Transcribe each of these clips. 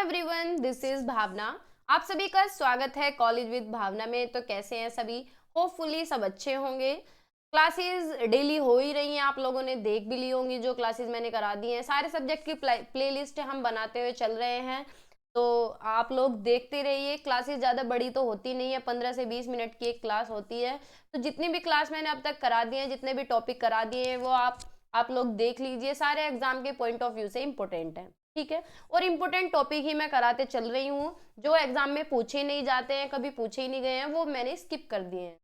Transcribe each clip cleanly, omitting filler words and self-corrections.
Everyone, this is भावना। आप सभी का स्वागत है कॉलेज विद भावना में। तो कैसे हैं सभी? होपफुली सब अच्छे होंगे। क्लासेस डेली हो ही रही हैं, आप लोगों ने देख भी ली होंगी जो क्लासेस मैंने करा दी हैं। सारे सब्जेक्ट की प्लेलिस्ट हम बनाते हुए चल रहे हैं, तो आप लोग देखते रहिए। क्लासेस ज़्यादा बड़ी तो होती नहीं है, 15 से 20 मिनट की एक क्लास होती है। तो जितनी भी क्लास मैंने अब तक करा दी हैं, जितने भी टॉपिक करा दिए हैं, वो आप लोग देख लीजिए। सारे एग्जाम के पॉइंट ऑफ व्यू से इंपॉर्टेंट है, ठीक है। और इम्पोर्टेंट टॉपिक ही मैं कराते चल रही हूँ। जो एग्जाम में पूछे नहीं जाते हैं, कभी पूछे ही नहीं गए हैं, वो मैंने स्किप कर दिए हैं,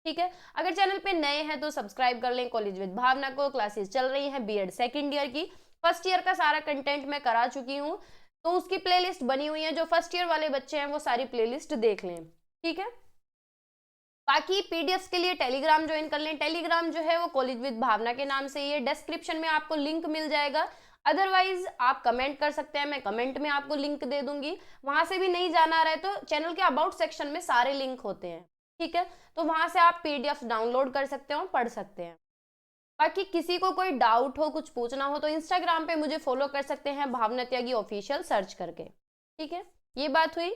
ठीक है। अगर चैनल पे नए हैं तो सब्सक्राइब कर लें कॉलेज विद भावना को। क्लासेस चल रही हैं बीएड सेकंड ईयर की। फर्स्ट ईयर का सारा कंटेंट मैं करा चुकी हूँ, तो उसकी प्लेलिस्ट बनी हुई है। जो फर्स्ट ईयर वाले बच्चे हैं वो सारी प्लेलिस्ट देख लें, ठीक है। बाकी पीडीएफ के लिए टेलीग्राम ज्वाइन कर लें। टेलीग्राम जो है वो कॉलेज विद भावना के नाम से ही है। डिस्क्रिप्शन में आपको लिंक मिल जाएगा, अदरवाइज आप कमेंट कर सकते हैं, मैं कमेंट में आपको लिंक दे दूंगी। वहां से भी नहीं जाना रहे तो चैनल के अबाउट सेक्शन में सारे लिंक होते हैं, ठीक है। तो वहां से आप पीडीएफ डाउनलोड कर सकते हो, पढ़ सकते हैं। बाकी किसी को कोई डाउट हो, कुछ पूछना हो, तो इंस्टाग्राम पे मुझे फॉलो कर सकते हैं, भावना त्यागी ऑफिशियल सर्च करके, ठीक है। ये बात हुई।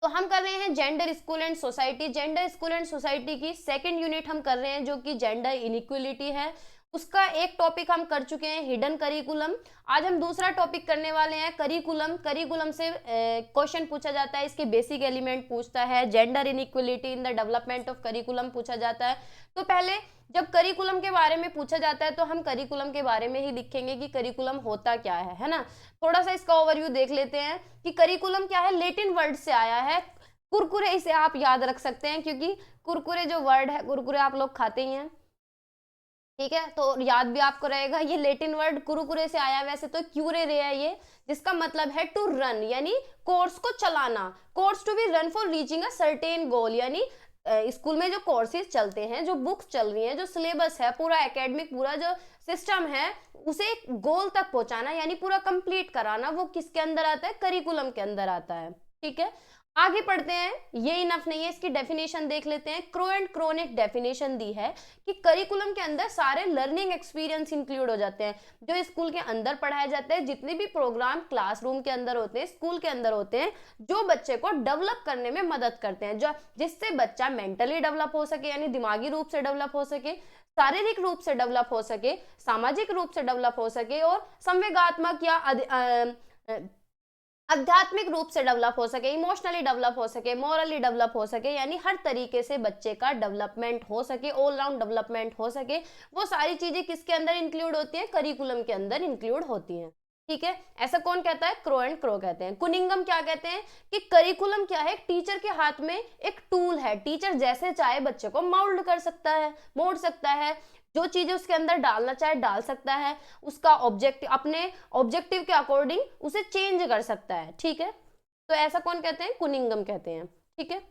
तो हम कर रहे हैं gender school and society. Gender school and society की सेकंड यूनिट हम कर रहे हैं, जो कि जेंडर इनइक्वलिटी है। उसका एक टॉपिक हम कर चुके हैं, हिडन करिकुलम। आज हम दूसरा टॉपिक करने वाले हैं, करिकुलम। करिकुलम से क्वेश्चन पूछा जाता है, इसके बेसिक एलिमेंट पूछता है। Gender inequality in the development of curriculum पूछा जाता है। तो पहले जब करिकुलम के बारे में पूछा जाता है तो हम करिकुलम के बारे में ही लिखेंगे कि करिकुलम होता क्या है ना। थोड़ा सा इसका ओवरव्यू देख लेते हैं कि करिकुलम क्या है। लैटिन वर्ड से आया है कुरकुरे, इसे आप याद रख सकते हैं, क्योंकि कुरकुरे जो वर्ड है, कुरकुरे आप लोग खाते ही हैं, ठीक है। तो याद भी आपको रहेगा, ये लैटिन वर्ड कुरकुरे से आया। वैसे तो क्यूरेरे है ये, जिसका मतलब है टू रन, यानी कोर्स को चलाना। Course to be run for reaching a certain goal, यानी स्कूल में जो कोर्सेज चलते हैं, जो बुक्स चल रही हैं, जो सिलेबस है, पूरा एकेडमिक पूरा जो सिस्टम है, उसे एक गोल तक पहुंचाना, यानी पूरा कंप्लीट कराना, वो किसके अंदर आता है? करिकुलम के अंदर आता है, ठीक है। आगे पढ़ते हैं। ये इनफ नहीं है, इसकी डेफिनेशन देख लेते हैं। क्रो एंड क्रो ने एक डेफिनेशन दी है कि करिकुलम के अंदर सारे लर्निंग एक्सपीरियंस इंक्लूड हो जाते हैं, जो स्कूल के अंदर पढ़ाए जाते हैं। जितने भी प्रोग्राम क्लासरूम के अंदर होते हैं, स्कूल के अंदर होते हैं, जो बच्चे को डेवलप करने में मदद करते हैं, जो जिससे बच्चा मेंटली डेवलप हो सके, यानी दिमागी रूप से डेवलप हो सके, शारीरिक रूप से डेवलप हो सके, सामाजिक रूप से डेवलप हो सके, और संवेगात्मक या आध्यात्मिक रूप से डेवलप हो सके, इमोशनली डेवलप हो सके, मॉरली डेवलप हो सके, यानी हर तरीके से बच्चे का डेवलपमेंट हो सके, ऑल राउंड डेवलपमेंट हो सके। वो सारी चीजें किसके अंदर इंक्लूड होती हैं? करिकुलम के अंदर इंक्लूड होती हैं, ठीक है। ऐसा कौन कहता है? क्रो एंड क्रो कहते हैं। कुनिंगम क्या कहते हैं कि करिकुलम क्या है? टीचर के हाथ में एक टूल है। टीचर जैसे चाहे बच्चे को माउल्ड कर सकता है, मोड़ सकता है, जो चीजें उसके अंदर डालना चाहे डाल सकता है, उसका ऑब्जेक्टिव, अपने ऑब्जेक्टिव के अकॉर्डिंग उसे चेंज कर सकता है, ठीक है। तो ऐसा कौन कहते हैं? कुनिंगम कहते हैं, ठीक है।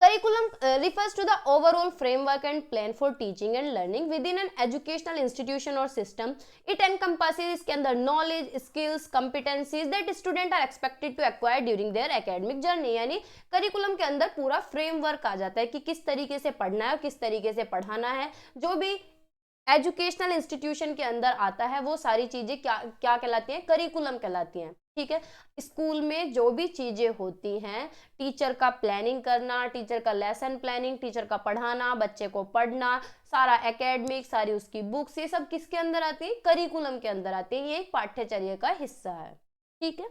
Curriculum refers to the overall framework and plan for teaching and learning within an educational institution or system. It encompasses इसके अंदर knowledge, skills, competencies that students are expected to acquire during their academic journey. यानी curriculum के अंदर पूरा framework आ जाता है कि किस तरीके से पढ़ना है, किस तरीके से पढ़ाना है। जो भी एजुकेशनल इंस्टीट्यूशन के अंदर आता है, वो सारी चीजें क्या क्या कहलाती हैं? करिकुलम कहलाती हैं, ठीक है। स्कूल में जो भी चीजें होती हैं, टीचर का प्लानिंग करना, टीचर का लेसन प्लानिंग, टीचर का पढ़ाना, बच्चे को पढ़ना, सारा एकेडमिक, सारी उसकी बुक्स, ये सब किसके अंदर आती है? करिकुलम के अंदर आती है। ये एक पाठ्यचर्या का हिस्सा है, ठीक है।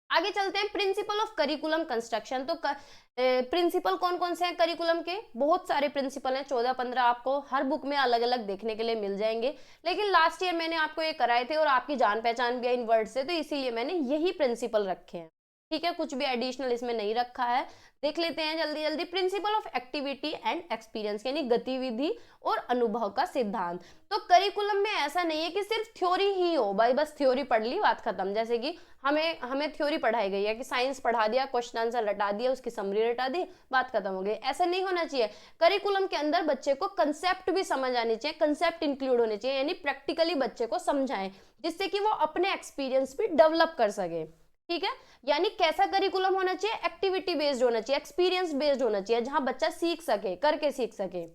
आगे चलते हैं, प्रिंसिपल ऑफ करिकुलम कंस्ट्रक्शन। तो प्रिंसिपल कौन कौन से हैं करिकुलम के? बहुत सारे प्रिंसिपल हैं, 14-15 आपको हर बुक में अलग अलग देखने के लिए मिल जाएंगे। लेकिन लास्ट ईयर मैंने आपको ये कराए थे और आपकी जान पहचान भी है इन वर्ड से, तो इसीलिए मैंने यही प्रिंसिपल रखे हैं, ठीक है। कुछ भी एडिशनल इसमें नहीं रखा है। देख लेते हैं जल्दी जल्दी। Principle of activity and experience, यानी गतिविधि और अनुभव का सिद्धांत। तो करिकुलम में ऐसा नहीं है कि सिर्फ थ्योरी ही हो, भाई बस थ्योरी पढ़ ली बात खत्म। जैसे कि हमें थ्योरी पढ़ाई गई है कि साइंस पढ़ा दिया, क्वेश्चन आंसर रटा दिया, उसकी समरी रटा दी, बात खत्म हो गई। ऐसा नहीं होना चाहिए। करिकुलम के अंदर बच्चे को कंसेप्ट भी समझ आने चाहिए, कंसेप्ट इंक्लूड होने चाहिए, यानी प्रैक्टिकली बच्चे को समझाएं, जिससे कि वो अपने एक्सपीरियंस भी डेवलप कर सके, ठीक है। यानी कैसा करिकुलम होना चाहिए? एक्टिविटी बेस्ड होना चाहिए, एक्सपीरियंस बेस्ड होना चाहिए, जहां बच्चा सीख सके, करके सीख सके।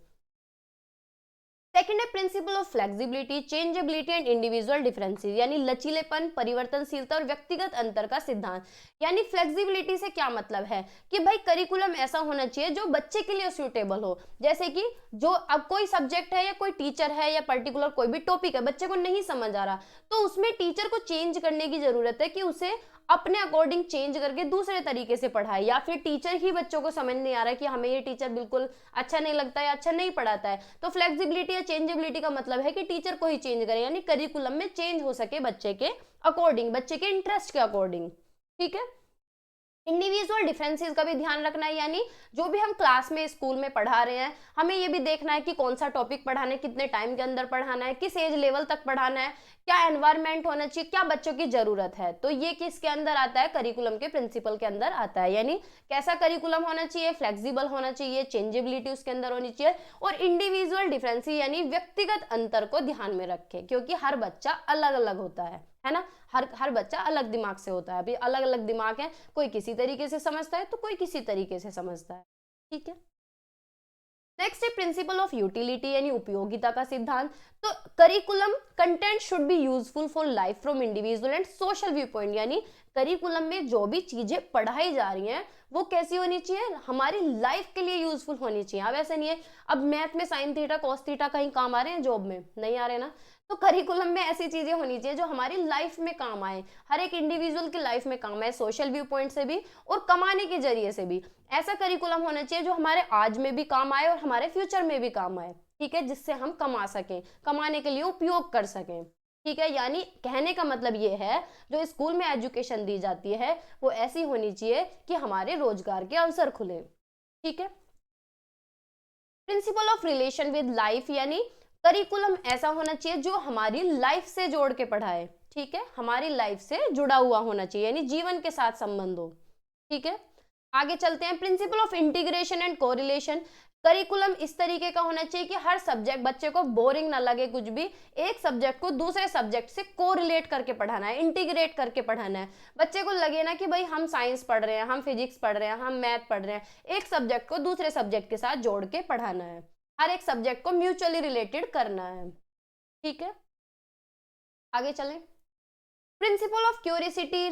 सेकेंड है principle of flexibility, changeability and individual differences, यानी लचीलेपन, परिवर्तनशीलता और व्यक्तिगत अंतर का सिद्धांत। यानी फ्लेक्सिबिलिटी से क्या मतलब है कि भाई करिकुलम ऐसा होना चाहिए जो बच्चे के लिए सूटेबल हो। जैसे कि जो अब कोई सब्जेक्ट है या कोई टीचर है या पर्टिकुलर कोई भी टॉपिक है, बच्चे को नहीं समझ आ रहा, तो उसमें टीचर को चेंज करने की जरूरत है कि उसे अपने अकॉर्डिंग चेंज करके दूसरे तरीके से पढ़ाए, या फिर टीचर ही बच्चों को समझ नहीं आ रहा है कि हमें ये टीचर बिल्कुल अच्छा नहीं लगता है या अच्छा नहीं पढ़ाता है, तो फ्लेक्सिबिलिटी या चेंजेबिलिटी का मतलब है कि टीचर को ही चेंज करें, यानी करिकुलम में चेंज हो सके बच्चे के अकॉर्डिंग, बच्चे के इंटरेस्ट के अकॉर्डिंग। ठीक है। इंडिविजुअल डिफरेंसेस का भी ध्यान रखना है, यानी जो भी हम क्लास में स्कूल में पढ़ा रहे हैं, हमें ये भी देखना है कि कौन सा टॉपिक पढ़ाना है, कितने टाइम के अंदर पढ़ाना है, किस एज लेवल तक पढ़ाना है, क्या एनवायरनमेंट होना चाहिए, क्या बच्चों की जरूरत है। तो ये किसके अंदर आता है, करिकुलम के प्रिंसिपल के अंदर आता है। यानी कैसा करिकुलम होना चाहिए, फ्लेक्सिबल होना चाहिए, चेंजेबिलिटी उसके अंदर होनी चाहिए, और इंडिविजुअल डिफरेंसेस यानी व्यक्तिगत अंतर को ध्यान में रखे, क्योंकि हर बच्चा अलग अलग होता है ना। हर बच्चा अलग दिमाग से होता है, अभी अलग अलग दिमाग है, कोई किसी तरीके से समझता है तो कोई किसी तरीके से समझता है। ठीक है। नेक्स्ट है प्रिंसिपल ऑफ यूटिलिटी, यानी उपयोगिता का सिद्धांत। तो curriculum content should be useful for life from individual and social view point, यानी करिकुलम में जो भी चीजें पढ़ाई जा रही हैं वो कैसी होनी चाहिए, हमारी लाइफ के लिए यूजफुल होनी चाहिए। अब ऐसा नहीं है, अब मैथ में साइन थीटा कॉस थीटा कहीं काम आ रहे हैं, जॉब में नहीं आ रहे ना। तो करिकुलम में ऐसी चीजें होनी चाहिए जो हमारी लाइफ में काम आए, हर एक इंडिविजुअल की लाइफ में काम आए, सोशल व्यू पॉइंट से भी और कमाने के जरिए से भी। ऐसा करिकुलम होना चाहिए जो हमारे आज में भी काम आए और हमारे फ्यूचर में भी काम आए। ठीक है, जिससे हम कमा सकें, कमाने के लिए उपयोग कर सकें। ठीक है, यानी कहने का मतलब ये है जो स्कूल में एजुकेशन दी जाती है वो ऐसी होनी चाहिए कि हमारे रोजगार के अवसर खुले। ठीक है। Principle of relation with life, यानी करिकुलम ऐसा होना चाहिए जो हमारी लाइफ से जोड़ के पढ़ाए। ठीक है, हमारी लाइफ से जुड़ा हुआ होना चाहिए, यानी जीवन के साथ संबंध हो। ठीक है। आगे चलते हैं, principle of integration and correlation. Curriculum इस तरीके का होना चाहिए कि हर सब्जेक्ट बच्चे को बोरिंग ना लगे, कुछ भी एक सब्जेक्ट को दूसरे सब्जेक्ट से कोरिलेट करके पढ़ाना है, इंटीग्रेट करके पढ़ाना है। बच्चे को लगे ना कि भाई हम साइंस पढ़ रहे हैं, हम फिजिक्स पढ़ रहे हैं, हम मैथ पढ़ रहे हैं, एक सब्जेक्ट को दूसरे सब्जेक्ट के साथ जोड़ के पढ़ाना है, हर एक सब्जेक्ट को म्यूचुअली रिलेटेड करना है। ठीक है। आगे चलें, principle of curiosity,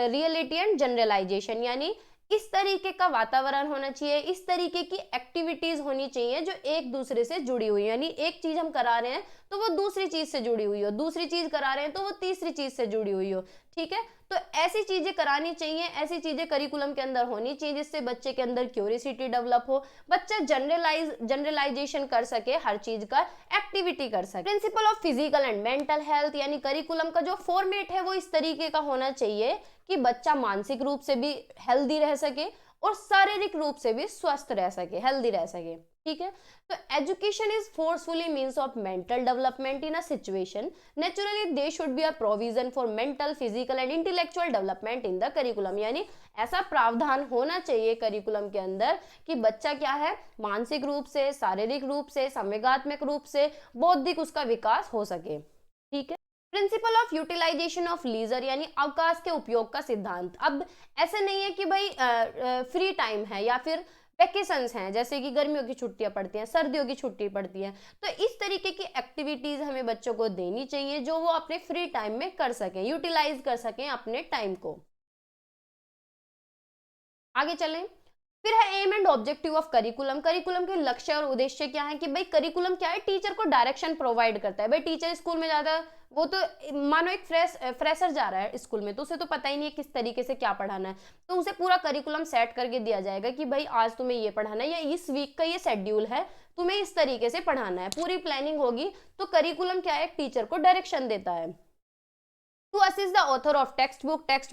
reality and generalisation, यानी इस तरीके का वातावरण होना चाहिए, इस तरीके की एक्टिविटीज होनी चाहिए जो एक दूसरे से जुड़ी हुई, यानी एक चीज हम करा रहे हैं तो वो दूसरी चीज से जुड़ी हुई हो, दूसरी चीज करा रहे हैं तो वो तीसरी चीज से जुड़ी हुई हो। ठीक है, तो ऐसी चीजें करानी चाहिए, ऐसी चीजें करिकुलम के अंदर होनी चाहिए जिससे बच्चे के अंदर क्यूरियोसिटी डेवलप हो, बच्चा जनरलाइजेशन कर सके, हर चीज का एक्टिविटी कर सके। Principle of physical and mental health, यानी करिकुलम का जो फॉर्मेट है वो इस तरीके का होना चाहिए कि बच्चा मानसिक रूप से भी हेल्दी रह सके और शारीरिक रूप से भी स्वस्थ रह सके, हेल्दी रह सके। ठीक है, तो education is forcefully means of mental development in a situation, naturally they should be a provision for mental, physical and intellectual development in the curriculum, यानी ऐसा प्रावधान होना चाहिए करिकुलम के अंदर कि बच्चा क्या है, मानसिक रूप से, शारीरिक रूप से, संवेगात्मक रूप से, बौद्धिक उसका विकास हो सके। ठीक है। Principle of utilisation of leisure, यानी अवकाश के उपयोग का सिद्धांत। अब ऐसे नहीं है कि भाई फ्री टाइम है या फिर वेकेशंस हैं, जैसे कि गर्मियों की छुट्टियां पड़ती हैं, सर्दियों की छुट्टी पड़ती है, तो इस तरीके की एक्टिविटीज हमें बच्चों को देनी चाहिए जो वो अपने फ्री टाइम में कर सकें, यूटिलाइज कर सकें अपने टाइम को। आगे चलें, फिर है aim and objective of curriculum. Curriculum के लक्ष्य और उद्देश्य क्या है कि भाई करिकुलम क्या है, टीचर को डायरेक्शन प्रोवाइड करता है। भाई टीचर स्कूल में जाता है, वो तो मानो एक फ्रेशर जा रहा है स्कूल में, तो उसे तो पता ही नहीं है किस तरीके से क्या पढ़ाना है, तो उसे पूरा करिकुलम सेट करके दिया जाएगा कि भाई आज तुम्हें ये पढ़ाना है या इस वीक का ये शेड्यूल है, तुम्हें इस तरीके से पढ़ाना है, पूरी प्लानिंग होगी। तो करिकुलम क्या है, टीचर को डायरेक्शन देता है। To assist the author of text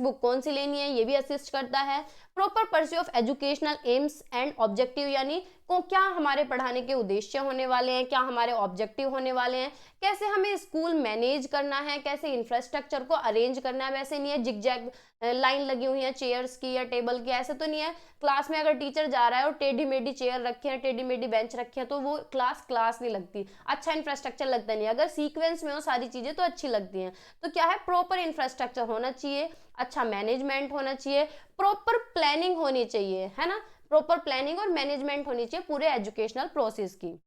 book कौन सी लेनी है ये भी असिस्ट करता है। Proper pursue of educational aims and objective, यानी को क्या हमारे पढ़ाने के उद्देश्य होने वाले हैं, क्या हमारे ऑब्जेक्टिव होने वाले हैं, कैसे हमें स्कूल मैनेज करना है, कैसे इंफ्रास्ट्रक्चर को अरेंज करना है। वैसे नहीं है जिगजैग लाइन लगी हुई है चेयर्स की या टेबल की, ऐसे तो नहीं है। क्लास में अगर टीचर जा रहा है और टेढ़ी मेढ़ी चेयर रखे हैं, टेढ़ी मेढ़ी बेंच रखे हैं, तो वो क्लास नहीं लगती, अच्छा इंफ्रास्ट्रक्चर लगता नहीं। अगर सीक्वेंस में हो सारी चीजें तो अच्छी लगती हैं। तो क्या है, प्रॉपर इंफ्रास्ट्रक्चर होना चाहिए, अच्छा मैनेजमेंट होना चाहिए, प्रॉपर प्लानिंग होनी चाहिए, है ना, प्रॉपर प्लानिंग और मैनेजमेंट होनी चाहिए पूरे एजुकेशनल प्रोसेस की।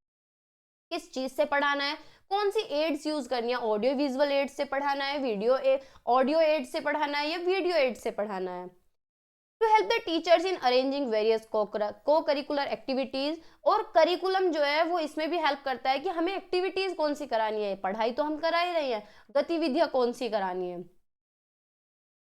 किस चीज से पढ़ाना है, कौन सी एड्स यूज करनी है, ऑडियो विजुअल एड्स से पढ़ाना है, ऑडियो एड्स से पढ़ाना है या वीडियो एड्स से पढ़ाना है। To help the teachers in arranging various co curricular activities, और करिकुलम जो है वो इसमें भी हेल्प करता है कि हमें एक्टिविटीज कौन सी करानी है, पढ़ाई तो हम करा ही रहे हैं, गतिविधियां कौन सी करानी है।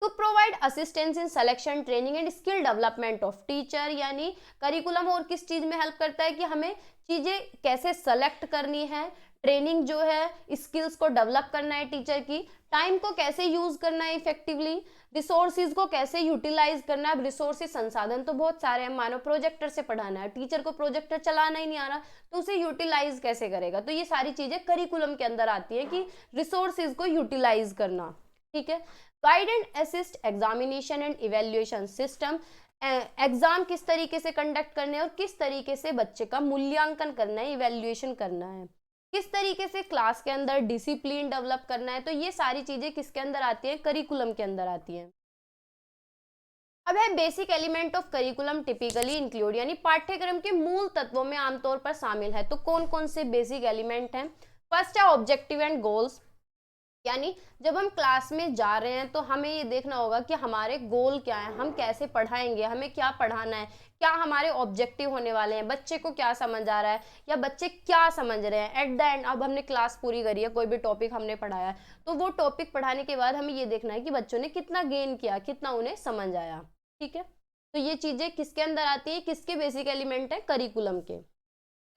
To provide assistance in selection training and skill development of teacher, यानी करिकुलम और किस चीज में हेल्प करता है कि हमें चीजें कैसे सेलेक्ट करनी है, ट्रेनिंग जो है स्किल्स को डेवलप करना है टीचर की, टाइम को कैसे यूज करना है इफेक्टिवली, रिसोर्सेज को कैसे यूटिलाइज करना है। रिसोर्सेज संसाधन तो बहुत सारे हैं, मानो प्रोजेक्टर से पढ़ाना है, टीचर को प्रोजेक्टर चलाना ही नहीं आ रहा तो उसे यूटिलाइज कैसे करेगा, तो ये सारी चीजें करिकुलम के अंदर आती है कि रिसोर्सेज को यूटिलाइज करना। ठीक है, guide and assist examination and evaluation system, exam किस तरीके से कंडक्ट करने हैं और किस तरीके से बच्चे का मूल्यांकन करना है, इवेल्युएशन करना है, किस तरीके से क्लास के अंदर डिसिप्लिन डेवलप करना है, तो ये सारी चीजें किसके अंदर आती हैं, करिकुलम के अंदर आती हैं। अब है basic element of curriculum typically include, यानी पाठ्यक्रम के मूल तत्वों में आमतौर पर शामिल है, तो कौन कौन से बेसिक एलिमेंट हैं। फर्स्ट है ऑब्जेक्टिव एंड गोल्स, यानी जब हम क्लास में जा रहे हैं तो हमें ये देखना होगा कि हमारे गोल क्या है, हम कैसे पढ़ाएंगे, हमें क्या पढ़ाना है, क्या हमारे ऑब्जेक्टिव होने वाले हैं, बच्चे को क्या समझ आ रहा है या बच्चे क्या समझ रहे हैं एट द एंड। अब हमने क्लास पूरी करी है, कोई भी टॉपिक हमने पढ़ाया है, तो वो टॉपिक पढ़ाने के बाद हमें ये देखना है कि बच्चों ने कितना गेन किया, कितना उन्हें समझ आया। ठीक है, तो ये चीजें किसके अंदर आती है, किसके बेसिक एलिमेंट है, करिकुलम के।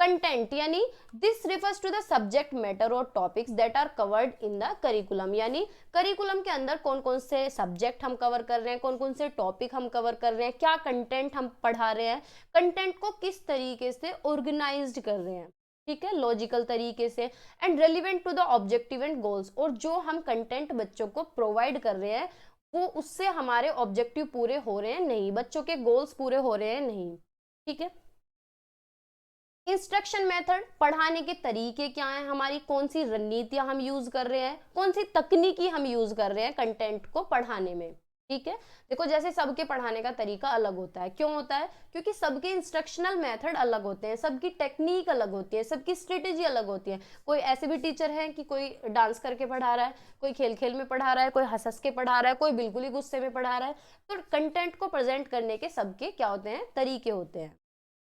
कंटेंट, यानी this refers to the subject matter और topics that are covered in the curriculum, यानी करिकुलम के अंदर कौन कौन से सब्जेक्ट हम कवर कर रहे हैं, कौन कौन से टॉपिक हम कवर कर रहे हैं, क्या कंटेंट हम पढ़ा रहे हैं, कंटेंट को किस तरीके से ऑर्गेनाइज्ड कर रहे हैं, ठीक है, लॉजिकल तरीके से, and relevant to the objective and goals, और जो हम कंटेंट बच्चों को प्रोवाइड कर रहे हैं वो उससे हमारे ऑब्जेक्टिव पूरे हो रहे हैं नहीं, बच्चों के गोल्स पूरे हो रहे हैं नहीं। ठीक है, इंस्ट्रक्शन मेथड, पढ़ाने के तरीके क्या हैं, हमारी कौन सी रणनीतियां हम यूज कर रहे हैं, कौन सी तकनीकी हम यूज कर रहे हैं कंटेंट को पढ़ाने में। ठीक है, देखो जैसे सबके पढ़ाने का तरीका अलग होता है, क्यों होता है, क्योंकि सबके इंस्ट्रक्शनल मेथड अलग होते हैं, सबकी टेक्निक अलग होती है, सबकी स्ट्रेटेजी अलग होती है। कोई ऐसे भी टीचर है कि कोई डांस करके पढ़ा रहा है, कोई खेल खेल में पढ़ा रहा है, कोई हंस हंस के पढ़ा रहा है, कोई बिल्कुल ही गुस्से में पढ़ा रहा है, तो कंटेंट को प्रेजेंट करने के सबके क्या होते हैं, तरीके होते हैं।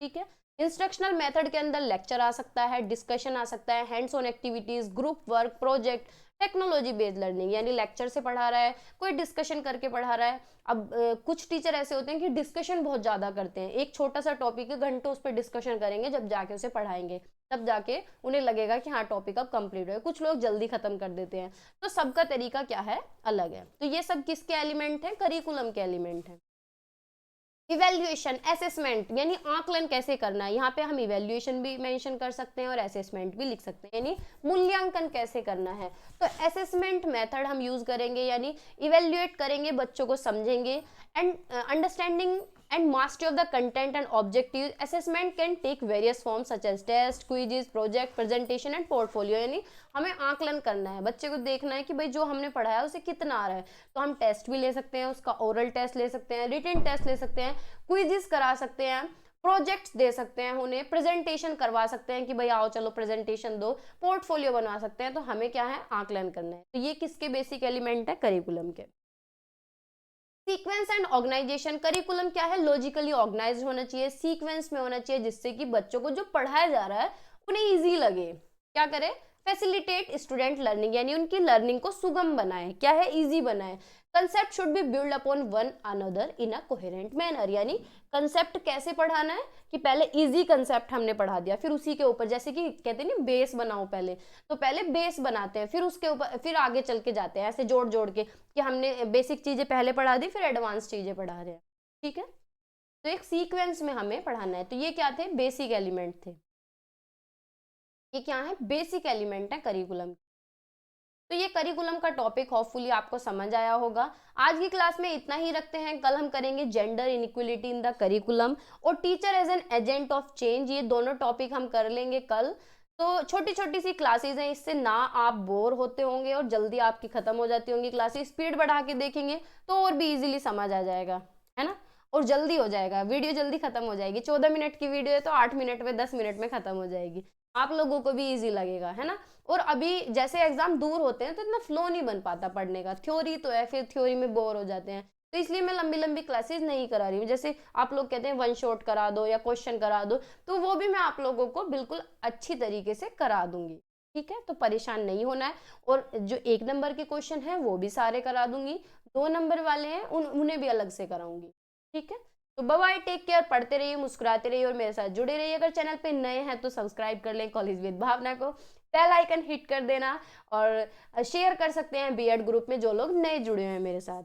ठीक है, इंस्ट्रक्शनल मेथड के अंदर लेक्चर आ सकता है, डिस्कशन आ सकता है, hands on activities, group work, project, technology based learning, यानी लेक्चर से पढ़ा रहा है, कोई डिस्कशन करके पढ़ा रहा है। अब कुछ टीचर ऐसे होते हैं कि डिस्कशन बहुत ज्यादा करते हैं, एक छोटा सा टॉपिक है, घंटों उस पर डिस्कशन करेंगे, जब जाके उसे पढ़ाएंगे तब जाके उन्हें लगेगा कि हाँ टॉपिक अब कंप्लीट हो गया। कुछ लोग जल्दी खत्म कर देते हैं, तो सबका तरीका क्या है, अलग है। तो ये सब किसके एलिमेंट है, करिकुलम के एलिमेंट है। इवेल्युएशन, असेसमेंट, यानी आकलन कैसे करना है, यहाँ पे हम इवेल्युएशन भी मेंशन कर सकते हैं और असेसमेंट भी लिख सकते हैं, यानी मूल्यांकन कैसे करना है। तो असेसमेंट मेथड हम यूज करेंगे, यानी इवेल्युएट करेंगे, बच्चों को समझेंगे, and understanding and mastery of the content and objective. Assessment can take various forms such as test, quizzes, project, presentation and portfolio, यानी हमें आकलन करना है, बच्चे को देखना है कि भाई जो हमने पढ़ाया उसे कितना आ रहा है, तो हम टेस्ट भी ले सकते हैं, उसका ओरल टेस्ट ले सकते हैं, रिटन टेस्ट ले सकते हैं, क्विजेस करा सकते हैं, प्रोजेक्ट्स दे सकते हैं, उन्हें प्रेजेंटेशन करवा सकते हैं कि भाई आओ चलो प्रेजेंटेशन दो, पोर्टफोलियो बनवा सकते हैं। तो हमें क्या है, आकलन करना है। तो ये किसके बेसिक एलिमेंट है, करिकुलम के। सीक्वेंस एंड ऑर्गेनाइजेशन, करिकुलम क्या है, लॉजिकली ऑर्गेनाइज होना चाहिए, सीक्वेंस में होना चाहिए, जिससे कि बच्चों को जो पढ़ाया जा रहा है उन्हें इजी लगे। क्या करे, फैसिलिटेट स्टूडेंट लर्निंग, यानी उनकी लर्निंग को सुगम बनाए, क्या है, इजी बनाए। Concept should be build upon one another in a coherent manner, यानी कंसेप्ट कैसे पढ़ाना है कि पहले इजी कंसेप्ट हमने पढ़ा दिया, फिर उसी के ऊपर, जैसे कि कहते हैं ना बेस बनाओ पहले, तो पहले बेस बनाते हैं, फिर उसके ऊपर फिर आगे चल के जाते हैं, ऐसे जोड़ जोड़ के कि हमने बेसिक चीजें पहले पढ़ा दी, फिर एडवांस चीजें पढ़ा रहे हैं। ठीक है, तो एक सीक्वेंस में हमें पढ़ाना है। तो ये क्या थे, बेसिक एलिमेंट थे, ये क्या है, बेसिक एलिमेंट है करिकुलम। तो ये करिकुलम का टॉपिक होपफुली आपको समझ आया होगा। आज की क्लास में इतना ही रखते हैं, कल हम करेंगे gender inequality in the curriculum और teacher as an agent of change, ये दोनों टॉपिक हम कर लेंगे कल। तो छोटी छोटी सी क्लासेस हैं, इससे ना आप बोर होते होंगे और जल्दी आपकी खत्म हो जाती होंगी क्लासेस। स्पीड बढ़ा के देखेंगे तो और भी इजीली समझ आ जाएगा, है ना, और जल्दी हो जाएगा, वीडियो जल्दी खत्म हो जाएगी। 14 मिनट की वीडियो है तो 8 मिनट में 10 मिनट में खत्म हो जाएगी। आप लोगों को भी इजी लगेगा, है ना। और अभी जैसे एग्जाम दूर होते हैं तो इतना फ्लो नहीं बन पाता पढ़ने का, थ्योरी तो है, फिर थ्योरी में बोर हो जाते हैं, तो इसलिए मैं लंबी लंबी क्लासेस नहीं करा रही हूँ। जैसे आप लोग कहते हैं वन शॉट करा दो या क्वेश्चन करा दो, तो वो भी मैं आप लोगों को बिल्कुल अच्छी तरीके से करा दूंगी, ठीक है। तो परेशान नहीं होना है। और जो 1 नंबर के क्वेश्चन है वो भी सारे करा दूंगी, 2 नंबर वाले हैं उन्हें भी अलग से कराऊंगी, ठीक है। तो बाय बाय, टेक केयर, पढ़ते रहिए, मुस्कुराते रहिए और मेरे साथ जुड़े रहिए। अगर चैनल पे नए हैं तो सब्सक्राइब कर लें कॉलेज विद भावना को, बेल आइकन हिट कर देना, और शेयर कर सकते हैं बीएड ग्रुप में जो लोग नए जुड़े हुए हैं मेरे साथ।